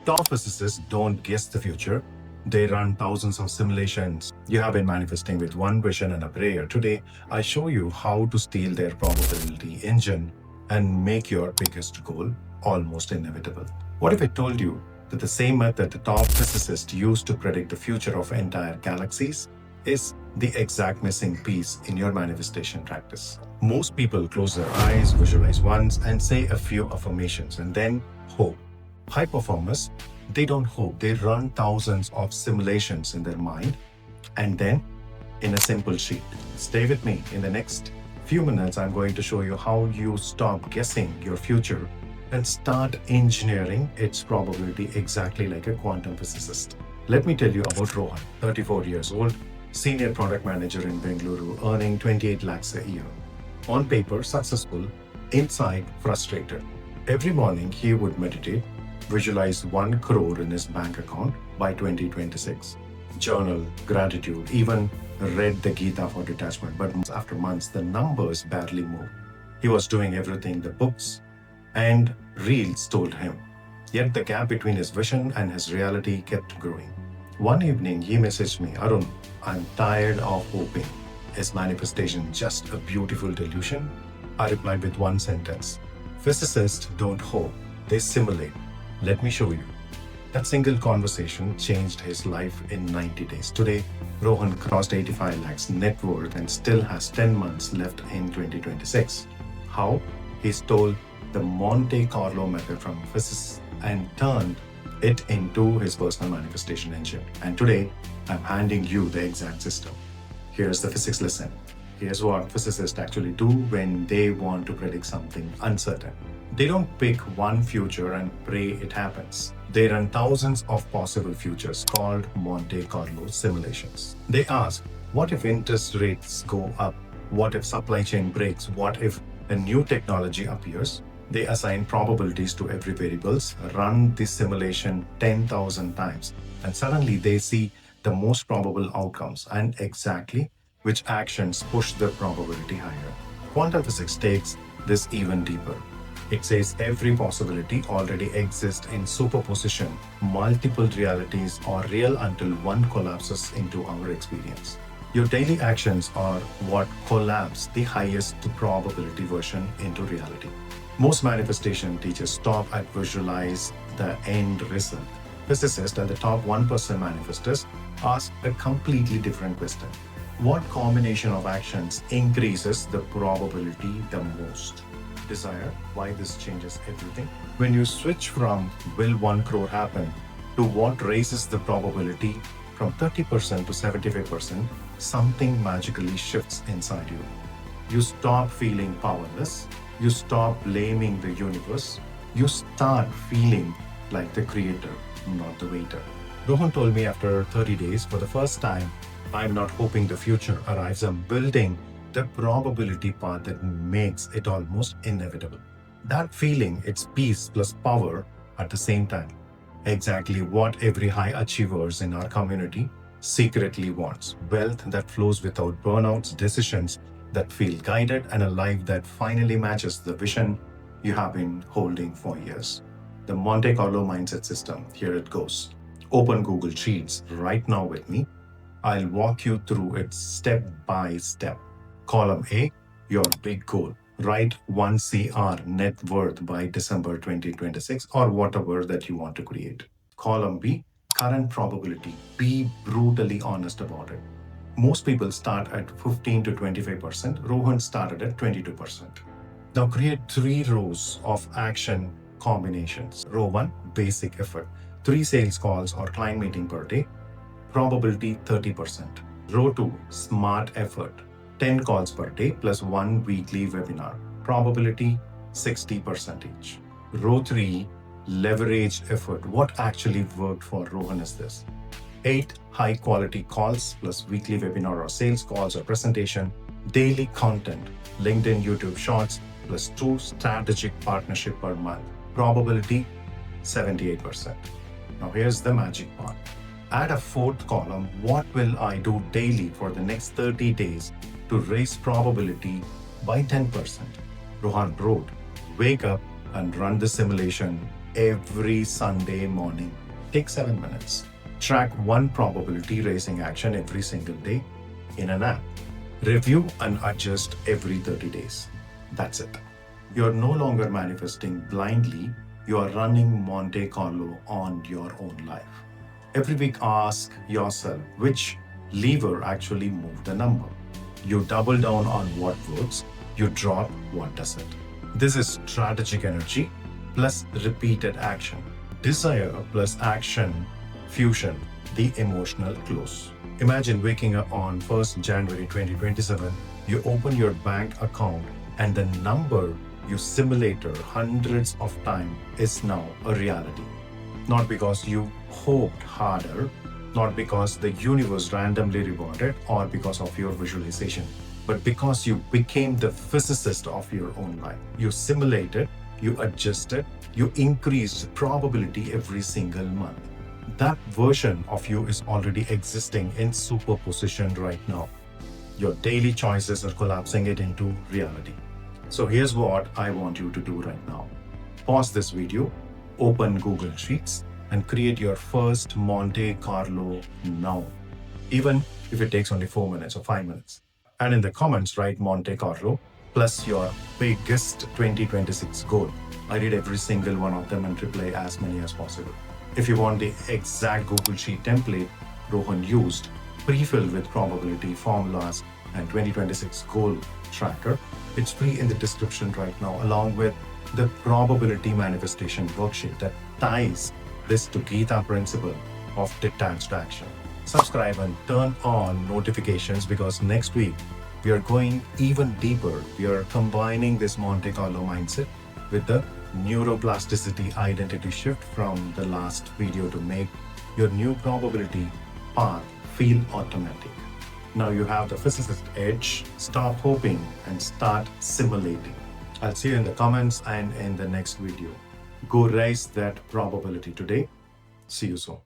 Top physicists don't guess the future. They run thousands of simulations. You have been manifesting with one vision and a prayer. Today, I show you how to steal their probability engine and make your biggest goal almost inevitable. What if I told you that the same method the top physicists use to predict the future of entire galaxies is the exact missing piece in your manifestation practice? Most people close their eyes, visualize once, and say a few affirmations and then hope. High performers, they don't hope, they run thousands of simulations in their mind and then in a simple sheet. Stay with me. In the next few minutes, I'm going to show you how you stop guessing your future and start engineering its probability exactly like a quantum physicist. Let me tell you about Rohan, 34 years old, senior product manager in Bengaluru, earning 28 lakhs a year. On paper, successful, inside, frustrated. Every morning, he would meditate, visualize 1 crore in his bank account by 2026. Journal, gratitude, even read the Gita for detachment. But months after months, the numbers barely moved. He was doing everything the books and reels told him. Yet the gap between his vision and his reality kept growing. One evening, he messaged me, Arun, I'm tired of hoping. Is manifestation just a beautiful delusion? I replied with one sentence. Physicists don't hope, they simulate. Let me show you. That single conversation changed his life in 90 days. Today, Rohan crossed 85 lakhs net worth and still has 10 months left in 2026. How? He stole the Monte Carlo method from physicists and turned it into his personal manifestation engine. And today, I'm handing you the exact system. Here's the physics lesson. Here's what physicists actually do when they want to predict something uncertain. They don't pick one future and pray it happens. They run thousands of possible futures called Monte Carlo simulations. They ask, what if interest rates go up? What if supply chain breaks? What if a new technology appears? They assign probabilities to every variables, run the simulation 10,000 times, and suddenly they see the most probable outcomes and exactly which actions push the probability higher. Quantum physics takes this even deeper. It says every possibility already exists in superposition. Multiple realities are real until one collapses into our experience. Your daily actions are what collapse the highest probability version into reality. Most manifestation teachers stop at visualize the end result. Physicists and the top 1% manifestors ask a completely different question. What combination of actions increases the probability the most? Desire, why this changes everything? When you switch from will 1 crore happen to what raises the probability from 30% to 75%, something magically shifts inside you. You stop feeling powerless. You stop blaming the universe. You start feeling like the creator, not the waiter. Rohan told me after 30 days, for the first time, I'm not hoping the future arrives. I'm building the probability path that makes it almost inevitable. That feeling, it's peace plus power at the same time. Exactly what every high achievers in our community secretly wants. Wealth that flows without burnouts, decisions that feel guided, and a life that finally matches the vision you have been holding for years. The Monte Carlo mindset system, here it goes. Open Google Sheets right now with me. I'll walk you through it step by step. Column A, your big goal. Write 1 CR net worth by December 2026 or whatever that you want to create. Column B, current probability. Be brutally honest about it. Most people start at 15 to 25%. Rohan started at 22%. Now create 3 rows of action combinations. Row 1, basic effort. 3 sales calls or client meeting per day. Probability 30%. Row 2, smart effort. 10 calls per day plus 1 weekly webinar. Probability 60% each. Row 3, leverage effort. What actually worked for Rohan is this. 8 high quality calls plus weekly webinar or sales calls or presentation. Daily content, LinkedIn, YouTube Shorts plus 2 strategic partnership per month. Probability 78%. Now here's the magic part. Add a 4th column. What will I do daily for the next 30 days to raise probability by 10%? Rohan wrote, wake up and run the simulation every Sunday morning. Take 7 minutes. Track one probability raising action every single day in an app. Review and adjust every 30 days. That's it. You're no longer manifesting blindly, you are running Monte Carlo on your own life. Every week, ask yourself which lever actually moved the number. You double down on what works, you drop what doesn't. This is strategic energy plus repeated action. Desire plus action, fusion, the emotional close. Imagine waking up on 1st January 2027, you open your bank account and the number you simulated hundreds of times is now a reality. Not because you hoped harder, not because the universe randomly rewarded or because of your visualization, but because you became the physicist of your own life. You simulated, you adjusted, you increased probability every single month. That version of you is already existing in superposition right now. Your daily choices are collapsing it into reality. So here's what I want you to do right now. Pause this video, open Google Sheets, and create your first Monte Carlo now. Even if it takes only 4 minutes or 5 minutes. And in the comments, write Monte Carlo plus your biggest 2026 goal. I read every single one of them and reply as many as possible. If you want the exact Google Sheet template Rohan used, pre-filled with probability formulas and 2026 goal tracker, it's free in the description right now, along with the probability manifestation worksheet that ties this to Gita principle of detached action. Subscribe and turn on notifications because next week we are going even deeper. We are combining this Monte Carlo mindset with the neuroplasticity identity shift from the last video to make your new probability path feel automatic. Now you have the physicist edge. Stop hoping and start simulating. I'll see you in the comments and in the next video. Go raise that probability today. See you soon.